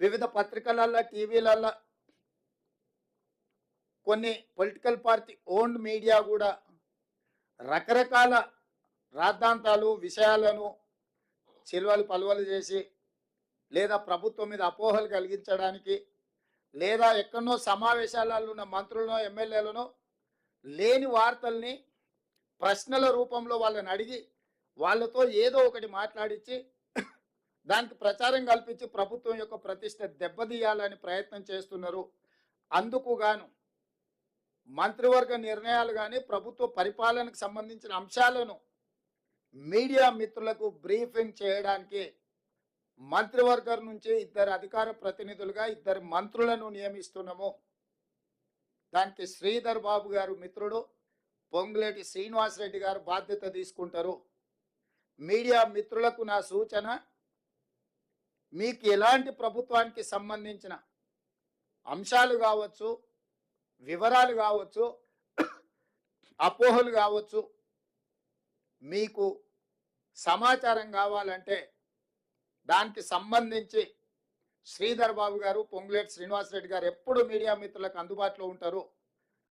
వివిధ పత్రికలల్లో, టీవీలల్లో కొన్ని political party owned media కూడా రకరకాల రాద్ధాంతాలు, విషయాలను చిల్వలు పలువలు చేసి లేదా ప్రభుత్వం మీద అపోహలు కలిగించడానికి లేదా ఎక్కడనో సమావేశాలలో ఉన్న మంత్రులను, ఎమ్మెల్యేలను లేని వార్తల్ని ప్రశ్నల రూపంలో వాళ్ళని అడిగి వాళ్ళతో ఏదో ఒకటి మాట్లాడించి దానికి ప్రచారం కల్పించి ప్రభుత్వం యొక్క ప్రతిష్ట దెబ్బతీయాలని ప్రయత్నం చేస్తున్నారు. అందుకు గాను మంత్రివర్గ నిర్ణయాలు కానీ ప్రభుత్వ పరిపాలనకు సంబంధించిన అంశాలను మీడియా మిత్రులకు బ్రీఫింగ్ చేయడానికి మంత్రివర్గం నుంచి 2 అధికార ప్రతినిధులుగా 2 మంత్రులను నియమిస్తున్నాము. దానికి శ్రీధర్ బాబు గారు మిత్రుడు, పొంగులేటి శ్రీనివాసరెడ్డి గారు బాధ్యత తీసుకుంటారు. మీడియా మిత్రులకు నా సూచన, మీకు ఎలాంటి ప్రభుత్వానికి సంబంధించిన అంశాలు కావచ్చు, వివరాలు కావచ్చు, అపోహలు కావచ్చు, మీకు సమాచారం కావాలంటే దానికి సంబంధించి శ్రీధర్ బాబు గారు, పొంగులేటి శ్రీనివాసరెడ్డి గారు ఎప్పుడు మీడియా మిత్రులకు అందుబాటులో ఉంటారు.